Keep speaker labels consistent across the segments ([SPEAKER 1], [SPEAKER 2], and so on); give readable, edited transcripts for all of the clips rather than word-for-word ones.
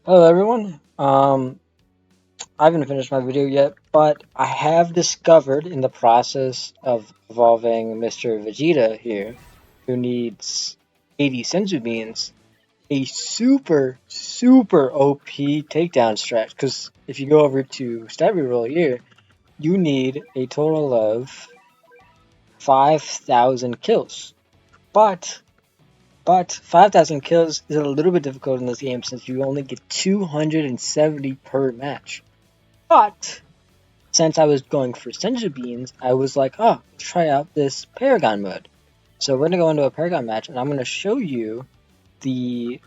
[SPEAKER 1] Hello everyone. I haven't finished my video yet, but I have discovered in the process of evolving Mr. Vegeta here, who needs 80 senzu beans, a super OP takedown strat. Because if you go over to stat reroll here, you need a total of 5,000 kills. But 5,000 kills is a little bit difficult in this game since you only get 270 per match. But since I was going for Senju Beans, I was like, oh, let's try out this Paragon mode. So we're going to go into a Paragon match, and I'm going to show you the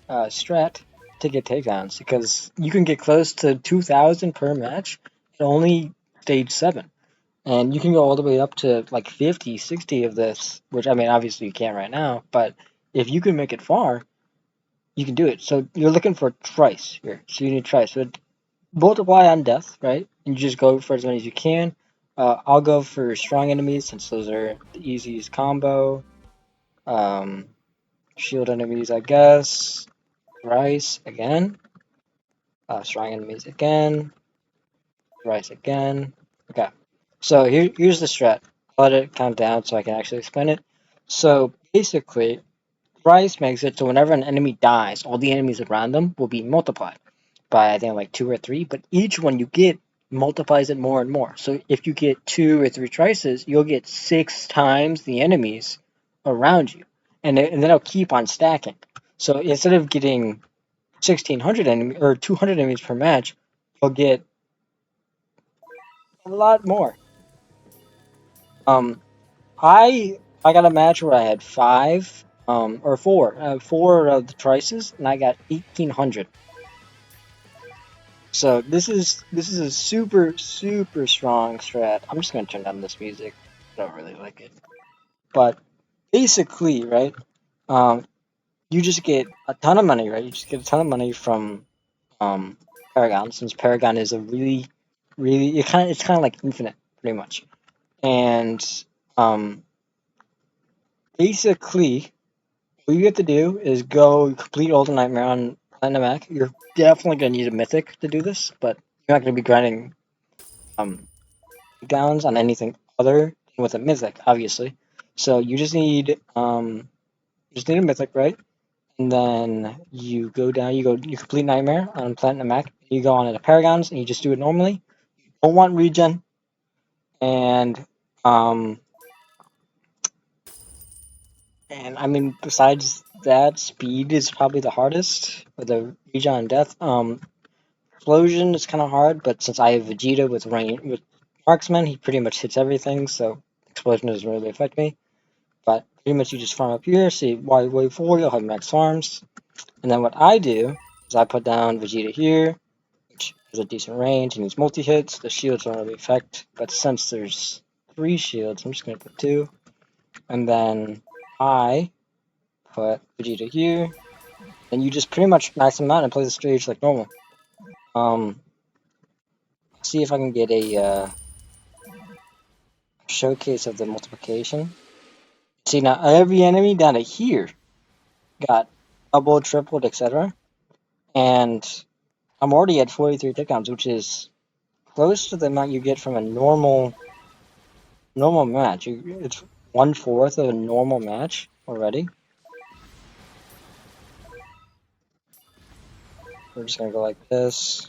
[SPEAKER 1] strat to get takedowns, because you can get close to 2,000 per match at only stage 7. And you can go all the way up to like 50, 60 of this, which I mean, obviously you can't right now, but if you can make it far, you can do it. So you're looking for Trice here. So you need Trice. So multiply on death, right? And you just go for as many as you can. I'll go for strong enemies since those are the easiest combo. Um, Shield enemies, I guess. Rice again. Strong enemies again. Rice again. Okay. So here's the strat. I'll let it count down so I can actually explain it. So basically, Rice makes it so whenever an enemy dies, all the enemies around them will be multiplied by I think like 2 or 3, but each one you get multiplies it more and more. So if you get 2 or 3 trices, you'll get 6 times the enemies around you, and then it'll keep on stacking. So instead of getting 1,600 enemies or 200 enemies per match, you'll get a lot more. Um, I got a match where I had 4 of the trices, and I got 1,800. So this is a super strong strat. I'm just gonna turn down this music. I don't really like it. But basically, right? Um, you just get a ton of money, right? You just get a ton of money from um Paragon, since Paragon is a really it's kind of like infinite, pretty much. And um, basically, what you have to do is go complete Ultimate Nightmare on Platinum Mac. You're definitely gonna need a Mythic to do this, but you're not gonna be grinding um downs on anything other than with a mythic, obviously. So you just need a mythic, right? And then you go down, you complete Nightmare on Platinum Mac. You go on to the Paragons and you just do it normally. You don't want regen, and um, and I mean besides that, speed is probably the hardest with the regen and death. Explosion is kind of hard, but since I have Vegeta with marksman, he pretty much hits everything, so explosion doesn't really affect me. But pretty much you just farm up here, see while you wait for you'll have max farms. And then what I do is I put down Vegeta here, which has a decent range and needs multi-hits. The shields don't really affect, but since there's 3 shields, I'm just going to put 2. And then I put Vegeta here, and you just pretty much max them out and play the stage like normal. Um, See if I can get a showcase of the multiplication. See, now every enemy down to here got doubled, tripled, etc. And I'm already at 43 takedowns, which is close to the amount you get from a normal match. It's 1/4 of a normal match already. We're just gonna go like this,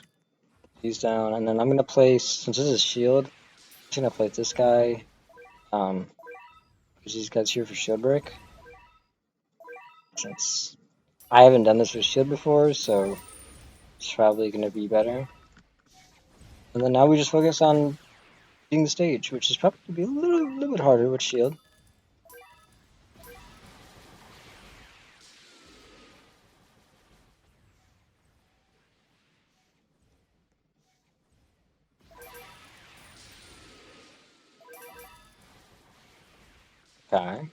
[SPEAKER 1] these down, and then I'm gonna place, since this is shield, I'm just gonna place this guy. Because these guys here for shield break. Since I haven't done this with shield before, so it's probably gonna be better. And then now we just focus on beating the stage, which is probably gonna be a little bit harder with shield. Okay.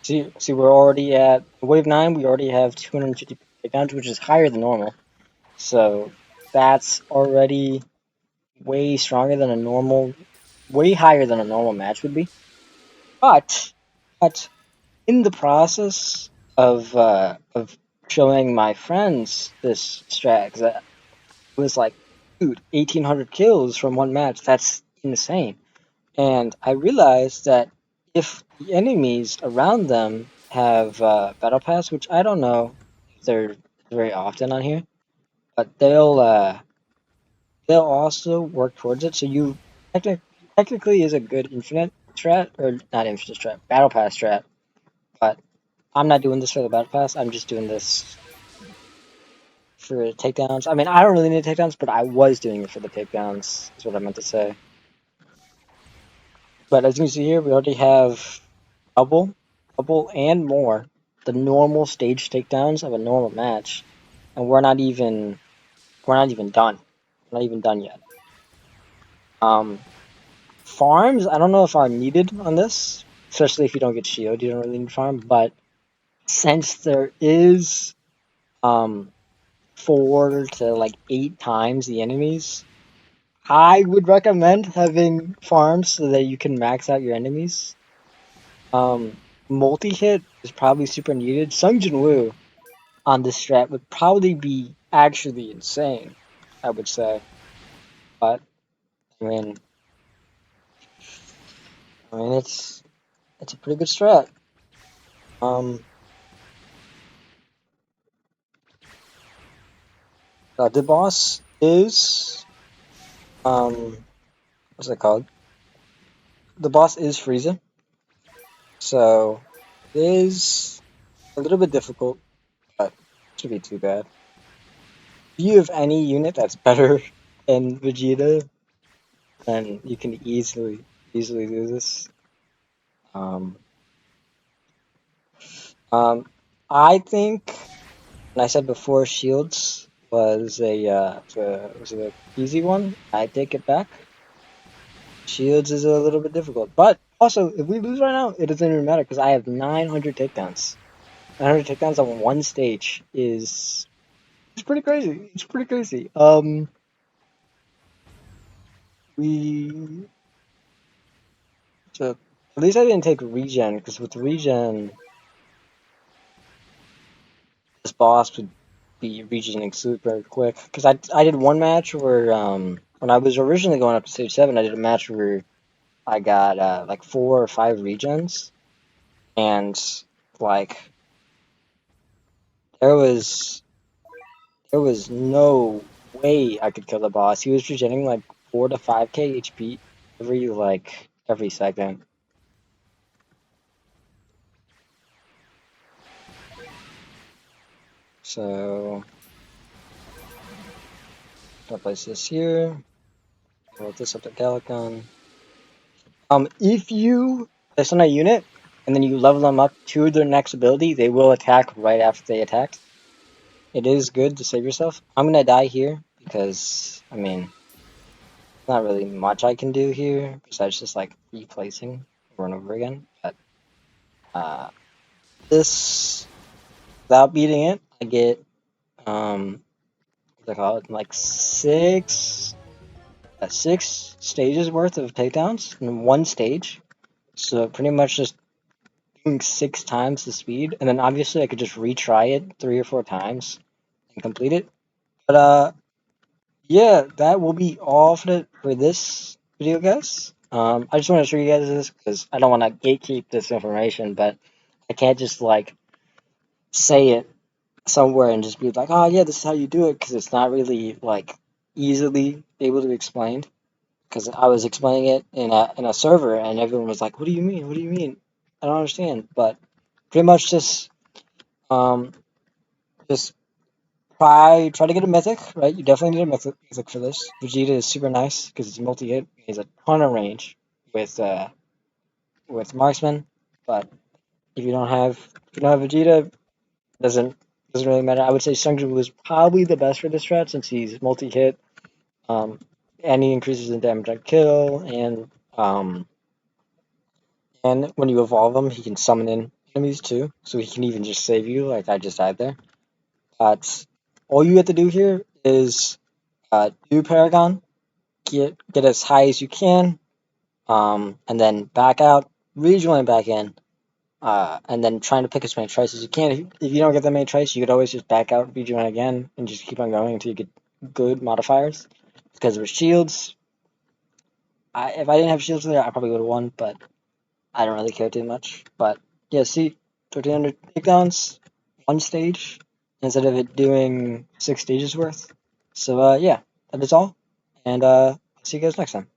[SPEAKER 1] See, we're already at wave 9. We already have 250 takedowns, which is higher than normal. So that's already way stronger than a normal, way higher than a normal match would be. But in the process of showing my friends this strat, because I was like, dude, 1,800 kills from one match. That's insane. And I realized that if the enemies around them have Battle Pass, which I don't know if they're very often on here, but they'll also work towards it. So you technically is a good infinite strat, or not infinite strat, Battle Pass strat. But I'm not doing this for the Battle Pass. I'm just doing this for takedowns. I mean, I don't really need takedowns, but I was doing it for the takedowns. Is what I meant to say. But as you can see here, we already have double, double, and more the normal stage takedowns of a normal match, and we're not even done. We're not even done yet. Farms, I don't know if are needed on this, especially if you don't get shield. You don't really need farm, but since there is 4 to like 8 times the enemies, I would recommend having farms so that you can max out your enemies. Multi-hit is probably super needed. Sung Jin Woo on this strat would probably be actually insane, I would say. But I mean, it's a pretty good strat. Um, the boss is what's it called? The boss is Frieza, so it is a little bit difficult, but it shouldn't be too bad. If you have any unit that's better than Vegeta, then you can easily do this. Um, um, I think, and I said before, Shields was a easy one. I take it back. Shields is a little bit difficult, but also if we lose right now, it doesn't even matter because I have 900 takedowns. 900 takedowns on one stage is it's pretty crazy. It's pretty crazy. We so at least I didn't take regen because with regen, this boss would be regening super quick. Because I did one match where when I was originally going up to stage 7, I did a match where I got like 4 or 5 regens, and like there was there was no way I could kill the boss. He was regenerating like 4 to 5k HP every second. So I'll place this here. Roll this up to Calicon. If you place on a unit and then you level them up to their next ability, they will attack right after they attack. It is good to save yourself. I'm gonna die here because I mean, not really much I can do here besides just like replacing over and over again. But uh, this without beating it, I get what do I call it? Like six stages worth of takedowns in one stage. So pretty much just doing 6 times the speed, and then obviously I could just retry it 3 or 4 times and complete it. But yeah, that will be all for this video, guys. I just want to show you guys this because I don't want to gatekeep this information, but I can't just like say it somewhere and just be like, oh yeah, this is how you do it, because it's not really like easily able to be explained. Because I was explaining it in a server and everyone was like, what do you mean? What do you mean? I don't understand. But pretty much um just try to get a mythic, right? You definitely need a mythic for this. Vegeta is super nice because it's multi-hit. He has a ton of range with marksman. But if you don't have Vegeta, doesn't doesn't really matter. I would say Sungju is probably the best for this strat since he's multi-hit. Um, and he increases in damage on kill, and when you evolve him, he can summon in enemies too, so he can even just save you, like I just died there. But all you have to do here is do Paragon, get as high as you can, and then back out, rejoin back in, and then trying to pick as many tries as you can. If you don't get that many tries, you could always just back out, rejoin again, and just keep on going until you get good modifiers. Because with shields, if I didn't have shields there, I probably would have won, but I don't really care too much. But yeah, see, 1300 takedowns, one stage, instead of it doing 6 stages worth. So yeah, that is all, and see you guys next time.